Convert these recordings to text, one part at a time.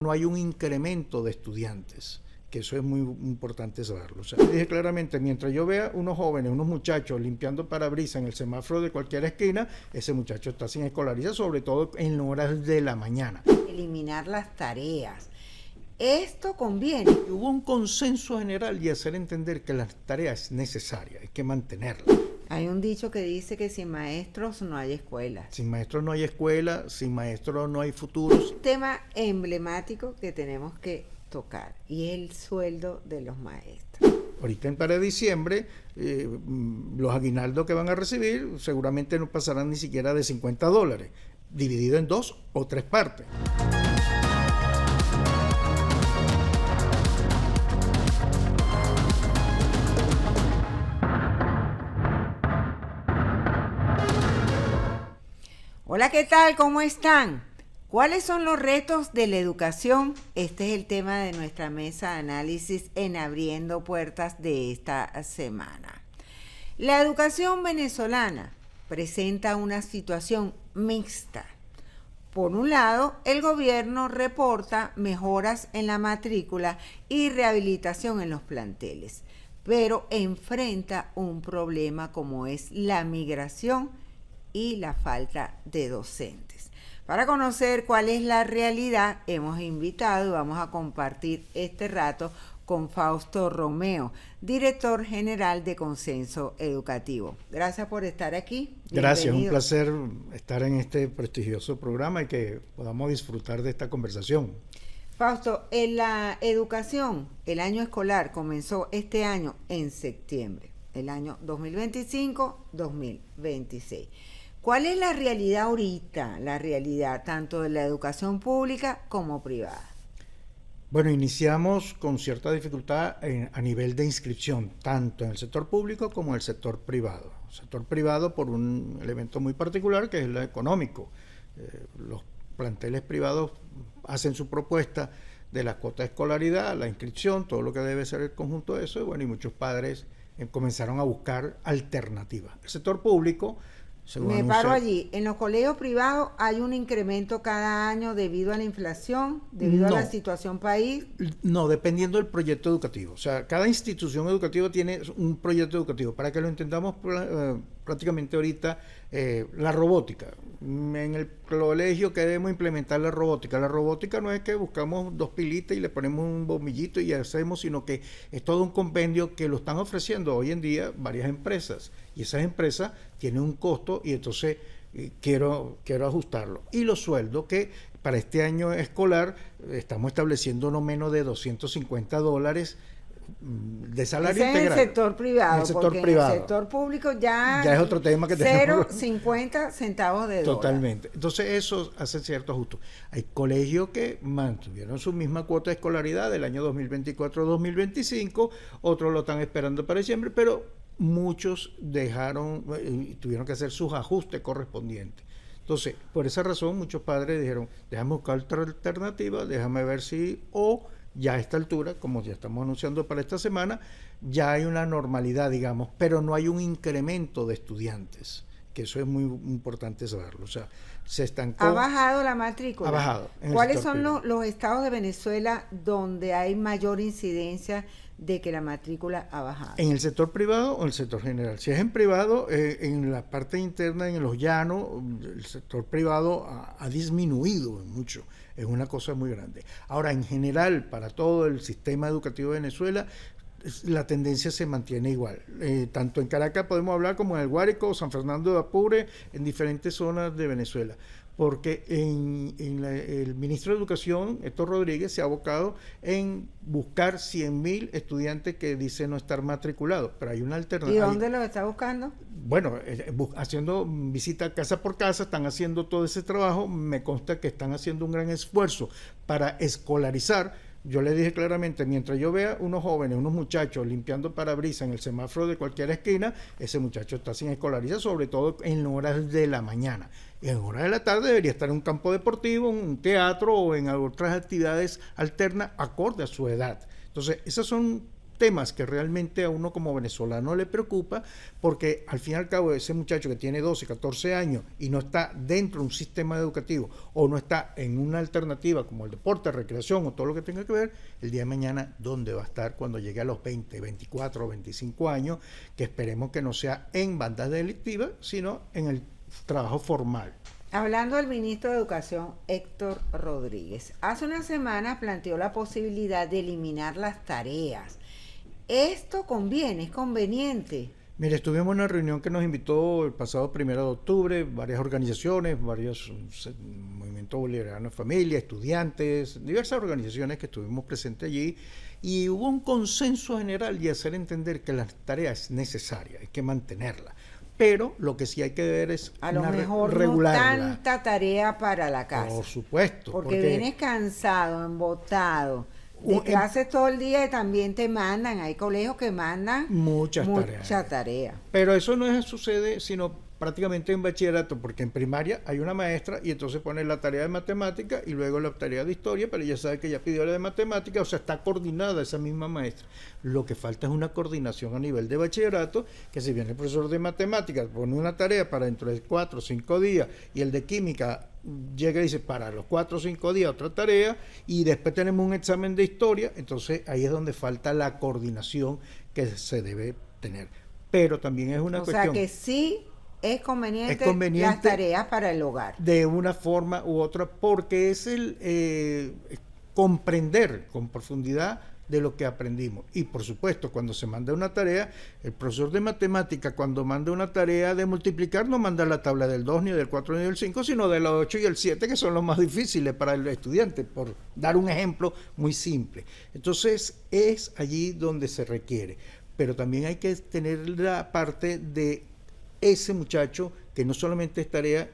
no hay un incremento de estudiantes, que eso es muy importante saberlo. O sea, dije claramente, mientras yo vea unos jóvenes, unos muchachos limpiando parabrisas en el semáforo de cualquier esquina, ese muchacho está sin escolarizar, sobre todo en horas de la mañana. Eliminar las tareas. Esto conviene. Hubo un consenso general y hacer entender que las tareas es necesaria, hay que mantenerlas. Hay un dicho que dice que sin maestros no hay escuelas. Sin maestros no hay escuela, sin maestros no hay futuros. Un tema emblemático que tenemos que tocar y es el sueldo de los maestros. Ahorita para diciembre, los aguinaldos que van a recibir seguramente no pasarán ni siquiera de $50, dividido en 2 o 3 partes. Hola, ¿qué tal? ¿Cómo están? ¿Cuáles son los retos de la educación? Este es el tema de nuestra mesa de análisis en Abriendo Puertas de esta semana. La educación venezolana presenta una situación mixta. Por un lado, el gobierno reporta mejoras en la matrícula y rehabilitación en los planteles, pero enfrenta un problema como es la migración y la falta de docentes. Para conocer cuál es la realidad, hemos invitado y vamos a compartir este rato con Fausto Romeo, director general de Consenso Educativo. Gracias por estar aquí. Gracias, Bienvenido. un placer estar en este prestigioso programa y que podamos disfrutar de esta conversación. Fausto, en la educación, el año escolar comenzó este año en septiembre, el año 2025-2026. ¿Cuál es la realidad ahorita, la realidad tanto de la educación pública como privada? Bueno, iniciamos con cierta dificultad a nivel de inscripción, tanto en el sector público como en el sector privado. El sector privado por un elemento muy particular que es lo económico. Los planteles privados hacen su propuesta de la cuota de escolaridad, la inscripción, todo lo que debe ser el conjunto de eso, y bueno, y muchos padres comenzaron a buscar alternativas. El sector público... Me paro allí. En los colegios privados hay un incremento cada año debido a la inflación, debido a la situación país. No, dependiendo del proyecto educativo. O sea, cada institución educativa tiene un proyecto educativo. Para que lo entendamos prácticamente ahorita, la robótica. En el colegio queremos implementar la robótica. La robótica no es que buscamos 2 pilitas y le ponemos un bombillito y hacemos, sino que es todo un compendio que lo están ofreciendo hoy en día varias empresas. Y esas empresas tienen un costo y entonces quiero ajustarlo. Y los sueldos que para este año escolar estamos estableciendo no menos de $250 de salario integral. En el sector privado, en el sector porque privado. En el sector público ya es otro tema que tenemos. 0.50 centavos de dólar. Totalmente. Entonces eso hace cierto ajuste. Hay colegios que mantuvieron su misma cuota de escolaridad del año 2024-2025, otros lo están esperando para diciembre, pero muchos tuvieron que hacer sus ajustes correspondientes. Entonces, por esa razón, muchos padres dijeron, déjame buscar otra alternativa, déjame ver si, o ya a esta altura, como ya estamos anunciando para esta semana, ya hay una normalidad, digamos, pero no hay un incremento de estudiantes, que eso es muy importante saberlo. O sea, se estancó. ¿Ha bajado la matrícula? Ha bajado. ¿Cuáles son los estados de Venezuela donde hay mayor incidencia de que la matrícula ha bajado? ¿En el sector privado o en el sector general? Si es en privado, en la parte interna, en los llanos, el sector privado ha disminuido mucho. Es una cosa muy grande. Ahora, en general, para todo el sistema educativo de Venezuela, la tendencia se mantiene igual. Tanto en Caracas podemos hablar como en el Guárico, San Fernando de Apure, en diferentes zonas de Venezuela. Porque el ministro de Educación, Héctor Rodríguez, se ha abocado en buscar 100.000 estudiantes que dicen no estar matriculados, pero hay una alternativa. ¿Y dónde los está buscando? Bueno, haciendo visita casa por casa, están haciendo todo ese trabajo, me consta que están haciendo un gran esfuerzo para escolarizar. Yo le dije claramente, mientras yo vea unos jóvenes, unos muchachos limpiando parabrisas en el semáforo de cualquier esquina, ese muchacho está sin escolarizar, sobre todo en horas de la mañana. Y en horas de la tarde debería estar en un campo deportivo, en un teatro o en otras actividades alternas acorde a su edad. Entonces, esas son temas que realmente a uno como venezolano le preocupa, porque al fin y al cabo ese muchacho que tiene 12, 14 años y no está dentro de un sistema educativo o no está en una alternativa como el deporte, recreación o todo lo que tenga que ver, el día de mañana, ¿dónde va a estar cuando llegue a los 20, 24 o 25 años? Que esperemos que no sea en bandas delictivas, sino en el trabajo formal. Hablando del ministro de Educación, Héctor Rodríguez, hace una semana planteó la posibilidad de eliminar las tareas. ¿Esto conviene? ¿Es conveniente? Mire, estuvimos en una reunión que nos invitó el pasado 1 de octubre, varias organizaciones, varios movimientos bolivarianos de familia, estudiantes, diversas organizaciones que estuvimos presentes allí, y hubo un consenso general y hacer entender que las tareas es necesaria, hay que mantenerla. Pero lo que sí hay que ver es a lo mejor regularla. No tanta tarea para la casa. Por supuesto. Porque vienes cansado, embotado, de clases todo el día y también te mandan. Hay colegios que mandan mucha tarea. Pero eso no sucede sino prácticamente en bachillerato, porque en primaria hay una maestra y entonces pone la tarea de matemática y luego la tarea de historia, pero ya sabe que ya pidió la de matemática, o sea, está coordinada esa misma maestra. Lo que falta es una coordinación a nivel de bachillerato, que si bien el profesor de matemáticas pone una tarea para dentro de 4 o 5 días y el de química llega y dice para los 4 o 5 días otra tarea y después tenemos un examen de historia, entonces ahí es donde falta la coordinación que se debe tener. Pero también es una cuestión... O sea que sí es conveniente las tareas para el hogar. De una forma u otra, porque es el comprender con profundidad de lo que aprendimos. Y por supuesto, cuando se manda una tarea, el profesor de matemática, cuando manda una tarea de multiplicar, no manda la tabla del 2, ni del 4, ni del 5, sino del 8 y el 7, que son los más difíciles para el estudiante, por dar un ejemplo muy simple. Entonces, es allí donde se requiere. Pero también hay que tener la parte de ese muchacho que no solamente es tarea,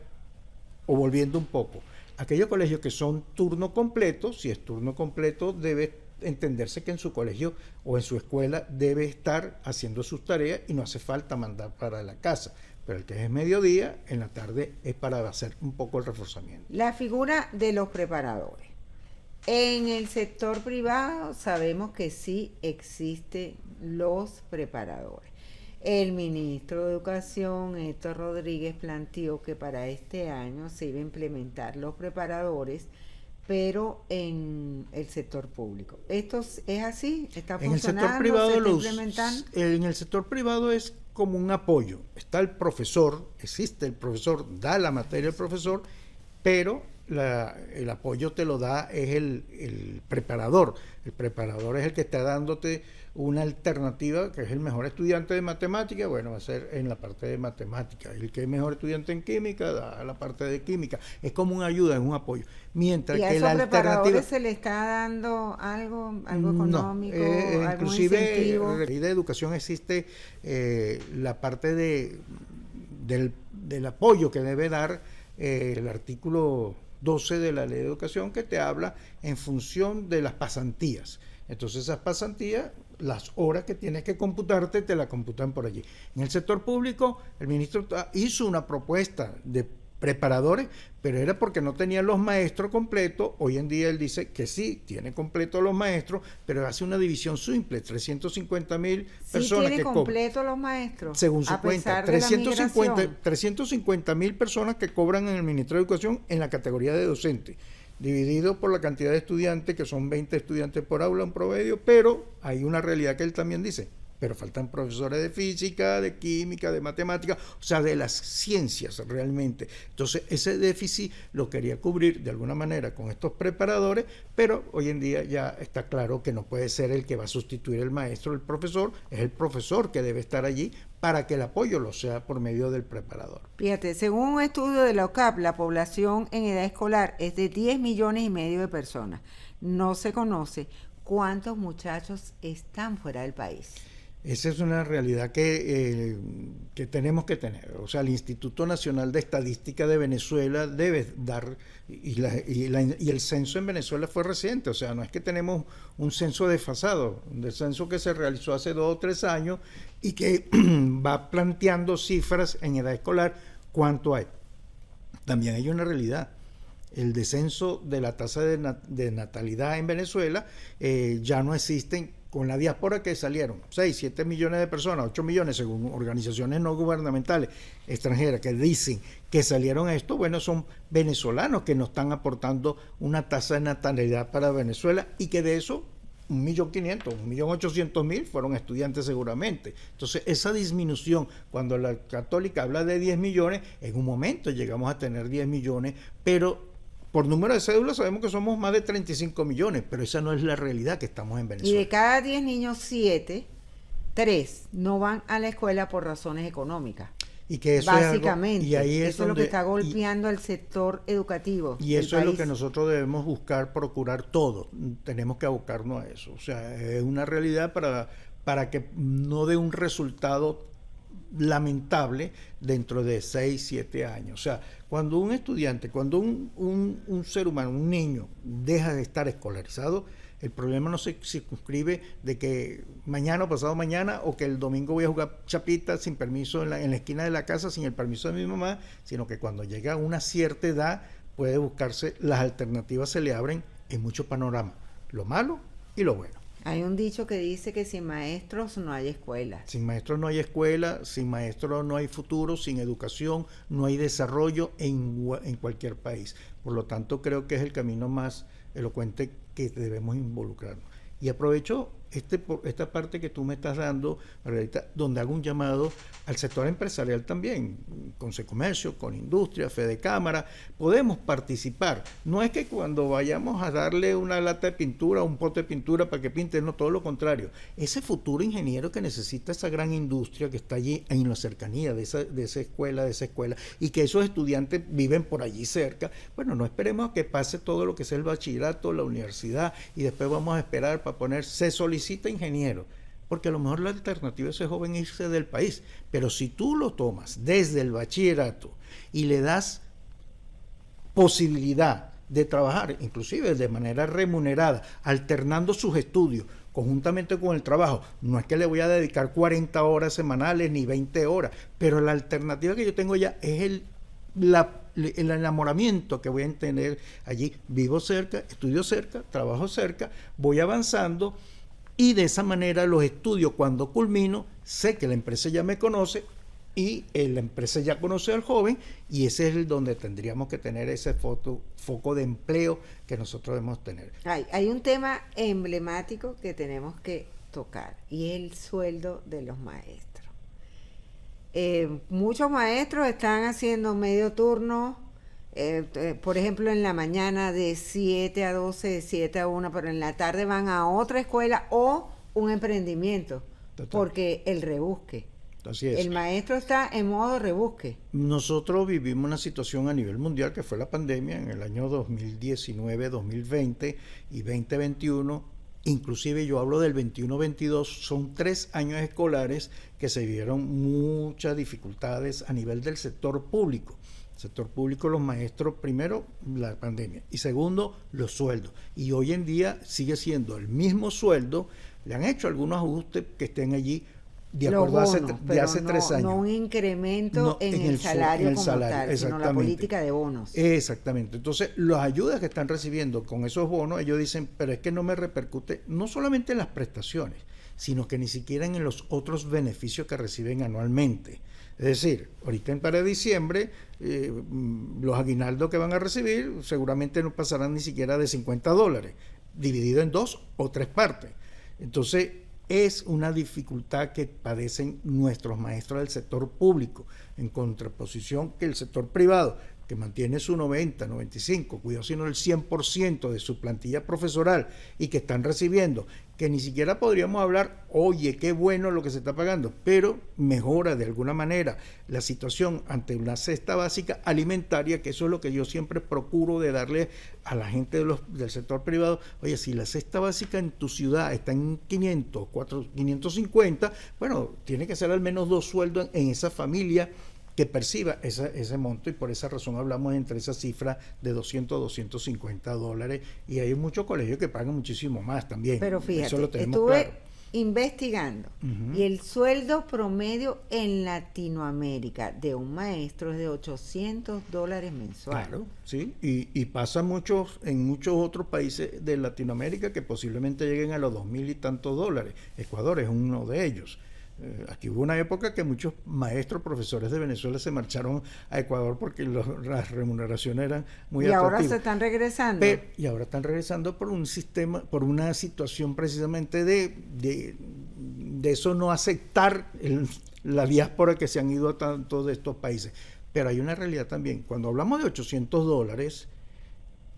o volviendo un poco, aquellos colegios que son turno completo, si es turno completo debe entenderse que en su colegio o en su escuela debe estar haciendo sus tareas y no hace falta mandar para la casa, pero el que es mediodía, en la tarde es para hacer un poco el reforzamiento. La figura de los preparadores. En el sector privado sabemos que sí existen los preparadores. El ministro de Educación, Héctor Rodríguez, planteó que para este año se iba a implementar los preparadores, pero en el sector público. ¿Esto es así? ¿Está funcionando? En el sector privado, en el sector privado es como un apoyo. Está el profesor, existe el profesor, da la materia el profesor, pero el apoyo te lo da es el preparador. El preparador es el que está dándote una alternativa, que es el mejor estudiante de matemática, bueno, va a ser en la parte de matemática. El que es mejor estudiante en química, da la parte de química. Es como una ayuda, es un apoyo. Mientras ¿Y a que esos la preparadores alternativa... se le está dando algo económico, algún inclusive incentivo? En la ley de educación existe la parte del apoyo que debe dar el artículo 12 de la ley de educación, que te habla en función de las pasantías. Entonces esas pasantías, las horas que tienes que computarte, te la computan por allí. En el sector público, el ministro hizo una propuesta de preparadores, pero era porque no tenían los maestros completos. Hoy en día él dice que sí, tiene completos los maestros, pero hace una división simple, 350,000 personas. ¿Sí tiene completo los maestros? Según su cuenta, 350,000 personas que cobran en el Ministerio de Educación en la categoría de docente, dividido por la cantidad de estudiantes, que son 20 estudiantes por aula en promedio, pero hay una realidad que él también dice, pero faltan profesores de física, de química, de matemática, o sea, de las ciencias realmente. Entonces, ese déficit lo quería cubrir de alguna manera con estos preparadores, pero hoy en día ya está claro que no puede ser el que va a sustituir el maestro, el profesor, es el profesor que debe estar allí para que el apoyo lo sea por medio del preparador. Fíjate, según un estudio de la OCAP, la población en edad escolar es de 10,5 millones de personas. No se conoce cuántos muchachos están fuera del país. Esa es una realidad que tenemos que tener. O sea, el Instituto Nacional de Estadística de Venezuela debe dar, y el censo en Venezuela fue reciente, o sea, no es que tenemos un censo desfasado, un censo que se realizó hace 2 o 3 años y que va planteando cifras en edad escolar, cuánto hay. También hay una realidad. El descenso de la tasa de natalidad en Venezuela ya no existen con la diáspora que salieron, 6, 7 millones de personas, 8 millones según organizaciones no gubernamentales extranjeras que dicen que salieron esto, bueno, son venezolanos que nos están aportando una tasa de natalidad para Venezuela y que de eso 1.500.000, 1.800.000 fueron estudiantes seguramente. Entonces, esa disminución, cuando la Católica habla de 10 millones, en un momento llegamos a tener 10 millones, pero por número de cédulas sabemos que somos más de 35 millones, pero esa no es la realidad que estamos en Venezuela. Y de cada 10 niños, 7, 3 no van a la escuela por razones económicas. Y que eso básicamente, es algo, y ahí eso es lo que está golpeando al sector educativo. Y eso es lo que nosotros debemos buscar, procurar todo. Tenemos que abocarnos a eso. O sea, es una realidad para que no dé un resultado lamentable dentro de 6, 7 años. O sea, cuando un estudiante, cuando un ser humano, un niño, deja de estar escolarizado, el problema no se circunscribe de que mañana o pasado mañana o que el domingo voy a jugar chapita sin permiso en la esquina de la casa, sin el permiso de mi mamá, sino que cuando llega a una cierta edad puede buscarse, las alternativas se le abren en muchos panoramas, lo malo y lo bueno. Hay un dicho que dice que sin maestros no hay escuela. Sin maestros no hay escuela, sin maestros no hay futuro, sin educación no hay desarrollo en cualquier país. Por lo tanto, creo que es el camino más elocuente que debemos involucrarnos. Y aprovecho esta parte que tú me estás dando, Margarita, donde hago un llamado al sector empresarial también, con Secomercio, con Industria, Fede Cámara, podemos participar. No es que cuando vayamos a darle una lata de pintura, un pote de pintura para que pinte, no, todo lo contrario. Ese futuro ingeniero que necesita esa gran industria que está allí en la cercanía de esa escuela, y que esos estudiantes viven por allí cerca, bueno, no esperemos a que pase todo lo que es el bachillerato, la universidad, y después vamos a esperar para se solicita ingeniero, porque a lo mejor la alternativa es ese joven irse del país, pero si tú lo tomas desde el bachillerato y le das posibilidad de trabajar, inclusive de manera remunerada, alternando sus estudios conjuntamente con el trabajo, no es que le voy a dedicar 40 horas semanales ni 20 horas, pero la alternativa que yo tengo ya es el enamoramiento que voy a tener allí. Vivo cerca, estudio cerca, trabajo cerca, voy avanzando y de esa manera los estudios, cuando culmino, sé que la empresa ya me conoce y la empresa ya conoce al joven, y ese es el donde tendríamos que tener ese foco de empleo que nosotros debemos tener. Hay un tema emblemático que tenemos que tocar y es el sueldo de los maestros. Muchos maestros están haciendo medio turno, por ejemplo en la mañana de 7 a 12, de 7 a 1, pero en la tarde van a otra escuela o un emprendimiento. Total. Porque el rebusque. Así es. El maestro está en modo rebusque. Nosotros vivimos una situación a nivel mundial que fue la pandemia en el año 2019, 2020 y 2021. Inclusive yo hablo del 21-22, son 3 años escolares que se vieron muchas dificultades a nivel del sector público. Sector público, los maestros, primero, la pandemia, y segundo, los sueldos. Y hoy en día sigue siendo el mismo sueldo, le han hecho algunos ajustes que estén allí de acuerdo a hace 3 años. No un incremento en el salario como tal, sino la política de bonos. Exactamente. Entonces, las ayudas que están recibiendo con esos bonos, ellos dicen, pero es que no me repercute no solamente en las prestaciones, sino que ni siquiera en los otros beneficios que reciben anualmente. Es decir, ahorita para diciembre, los aguinaldos que van a recibir seguramente no pasarán ni siquiera de $50, dividido en 2 o 3 partes. Entonces, es una dificultad que padecen nuestros maestros del sector público, en contraposición que el sector privado, que mantiene su 90, 95, cuidado si no el 100% de su plantilla profesoral, y que están recibiendo, que ni siquiera podríamos hablar, oye, qué bueno lo que se está pagando, pero mejora de alguna manera la situación ante una cesta básica alimentaria, que eso es lo que yo siempre procuro de darle a la gente del sector privado. Oye, si la cesta básica en tu ciudad está en 500, 550, bueno, tiene que ser al menos 2 sueldos en esa familia que perciba ese monto, y por esa razón hablamos entre esa cifra de $200, $250, y hay muchos colegios que pagan muchísimo más también. Pero fíjate, eso lo tenemos claro. investigando, y el sueldo promedio en Latinoamérica de un maestro es de $800 mensuales. Claro, sí, y pasa en muchos otros países de Latinoamérica que posiblemente lleguen a los 2.000 y tantos dólares. Ecuador es uno de ellos. Aquí hubo una época que muchos maestros, profesores de Venezuela se marcharon a Ecuador porque las remuneraciones eran muy atractivas. Y ahora se están regresando. Y ahora están regresando por un sistema, por una situación precisamente de eso no aceptar la diáspora que se han ido a tantos de estos países. Pero hay una realidad también. Cuando hablamos de $800,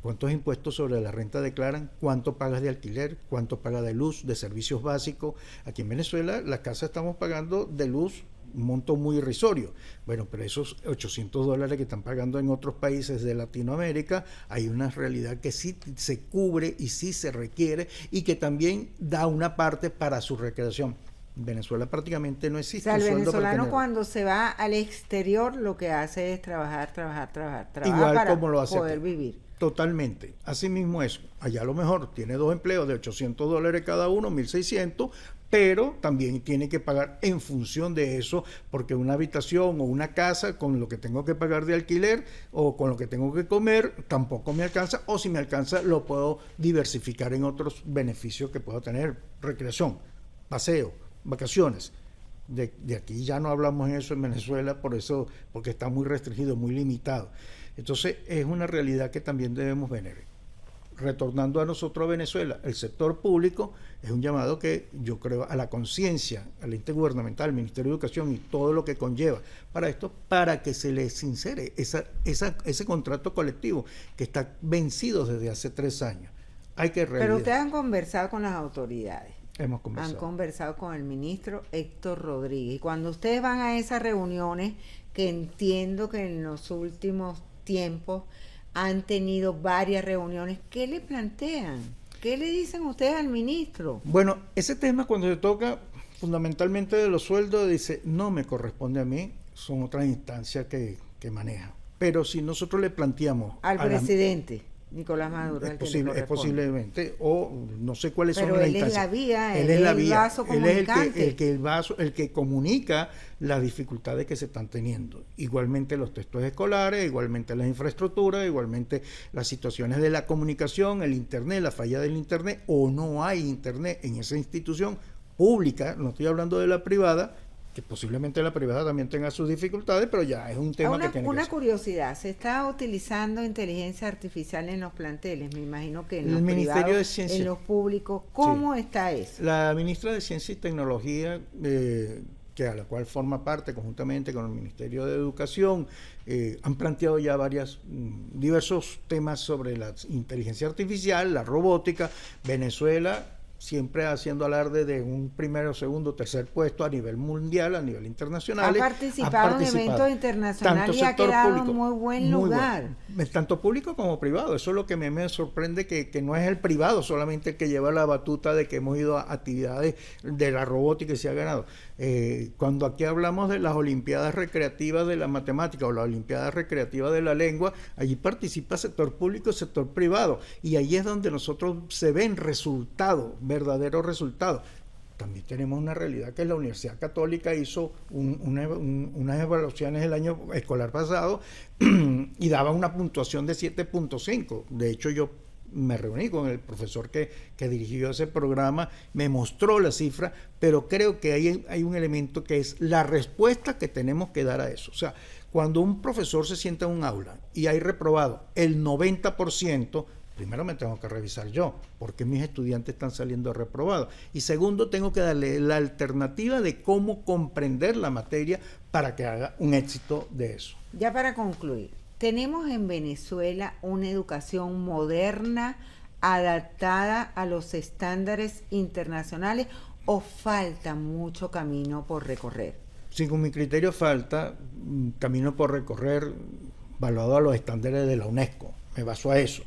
¿cuántos impuestos sobre la renta declaran? ¿Cuánto pagas de alquiler? ¿Cuánto pagas de luz, de servicios básicos? Aquí en Venezuela, la casa estamos pagando de luz un monto muy irrisorio. Bueno, pero esos $800 que están pagando en otros países de Latinoamérica, hay una realidad que sí se cubre y sí se requiere y que también da una parte para su recreación. En Venezuela prácticamente no existe. O sea, el venezolano cuando se va al exterior lo que hace es trabajar igual para como lo hace poder vivir. Totalmente. Así mismo es. Allá a lo mejor tiene 2 empleos de $800 cada uno, 1.600, pero también tiene que pagar en función de eso, porque una habitación o una casa con lo que tengo que pagar de alquiler o con lo que tengo que comer tampoco me alcanza, o si me alcanza lo puedo diversificar en otros beneficios que puedo tener, recreación, paseo, vacaciones. De aquí ya no hablamos en eso en Venezuela, por eso, porque está muy restringido, muy limitado. Entonces es una realidad que también debemos ver. Retornando a nosotros a Venezuela, el sector público es un llamado que yo creo a la conciencia, al ente gubernamental, al Ministerio de Educación y todo lo que conlleva para esto, para que se les sincere ese contrato colectivo que está vencido desde hace 3 años. Hay que realizar. Pero ustedes han conversado con las autoridades. Hemos conversado. Han conversado con el ministro Héctor Rodríguez. Y cuando ustedes van a esas reuniones, que entiendo que en los últimos tiempos han tenido varias reuniones, ¿qué le plantean? ¿Qué le dicen ustedes al ministro? Bueno, ese tema cuando se toca fundamentalmente de los sueldos, dice, no me corresponde a mí, son otras instancias que manejan. Pero si nosotros le planteamos al presidente Nicolás Maduro, es posiblemente, o no sé cuáles pero son las instancias. Pero él es la vía, él es el vaso comunicante. Él es el que comunica las dificultades que se están teniendo. Igualmente los textos escolares, igualmente las infraestructuras, igualmente las situaciones de la comunicación, el internet, la falla del internet, o no hay internet en esa institución pública, no estoy hablando de la privada, que posiblemente la privada también tenga sus dificultades, pero ya es un tema que tiene que ser. Una curiosidad, ¿se está utilizando inteligencia artificial en los planteles? Me imagino que en los Ministerio privados, de Ciencia, en los públicos, ¿cómo sí está eso? La ministra de Ciencia y Tecnología, que a la cual forma parte conjuntamente con el Ministerio de Educación, han planteado ya diversos temas sobre la inteligencia artificial, la robótica. Venezuela siempre haciendo alarde de un primero, segundo, tercer puesto a nivel mundial, a nivel internacional. Ha participado en eventos internacionales y ha quedado en muy buen lugar. Tanto público como privado. Eso es lo que me sorprende, que no es el privado solamente el que lleva la batuta de que hemos ido a actividades de la robótica y se ha ganado. Cuando aquí hablamos de las Olimpiadas Recreativas de la Matemática o las Olimpiadas Recreativas de la Lengua, allí participa sector público y sector privado. Y ahí es donde nosotros se ven resultados, verdaderos resultados. También tenemos una realidad que la Universidad Católica hizo unas evaluaciones el año escolar pasado y daba una puntuación de 7.5. De hecho, yo me reuní con el profesor que dirigió ese programa, me mostró la cifra, pero creo que hay un elemento que es la respuesta que tenemos que dar a eso. O sea, cuando un profesor se sienta en un aula y hay reprobado el 90%, primero me tengo que revisar yo, porque mis estudiantes están saliendo reprobados. Y segundo, tengo que darle la alternativa de cómo comprender la materia para que haga un éxito de eso. Ya para concluir, ¿tenemos en Venezuela una educación moderna, adaptada a los estándares internacionales, o falta mucho camino por recorrer? Sí, con mi criterio falta camino por recorrer, evaluado a los estándares de la UNESCO. Me baso a eso.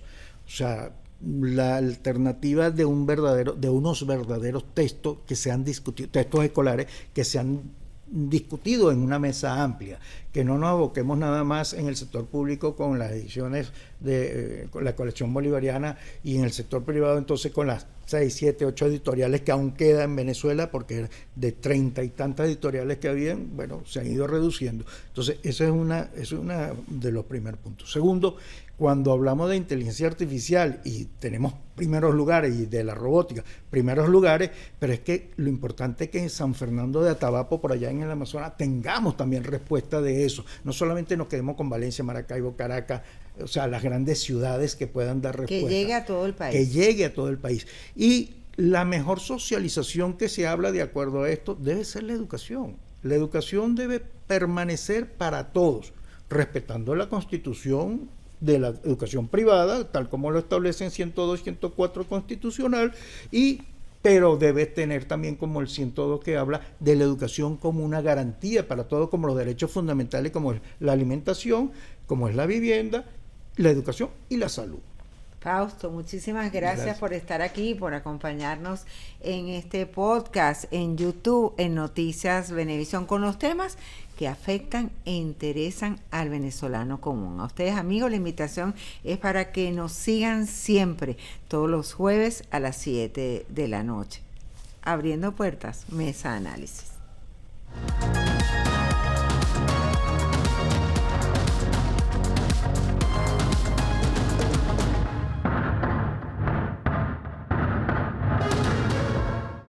O sea, la alternativa de unos verdaderos textos que se han discutido, textos escolares que se han discutido en una mesa amplia, que no nos aboquemos nada más en el sector público con las ediciones de con la colección bolivariana y en el sector privado entonces con las 6, 7, 8 editoriales que aún quedan en Venezuela, porque de 30 y tantas editoriales que habían, bueno, se han ido reduciendo. Entonces, eso es una de los primeros puntos. Segundo, cuando hablamos de inteligencia artificial y tenemos primeros lugares y de la robótica, primeros lugares, pero es que lo importante es que en San Fernando de Atabapo, por allá en el Amazonas, tengamos también respuesta de eso. No solamente nos quedemos con Valencia, Maracaibo, Caracas, o sea, las grandes ciudades que puedan dar respuesta. Que llegue a todo el país. Que llegue a todo el país. Y la mejor socialización que se habla de acuerdo a esto debe ser la educación. La educación debe permanecer para todos, respetando la Constitución de la educación privada, tal como lo establece en 102 y 104 constitucional, pero debe tener también como el 102 que habla de la educación como una garantía para todos, como los derechos fundamentales, como es la alimentación, como es la vivienda, la educación y la salud. Fausto, muchísimas gracias por estar aquí, por acompañarnos en este podcast en YouTube, en Noticias Venevisión, con los temas que afectan e interesan al venezolano común. A ustedes, amigos, la invitación es para que nos sigan siempre, todos los jueves a las 7 de la noche. Abriendo Puertas, Mesa Análisis.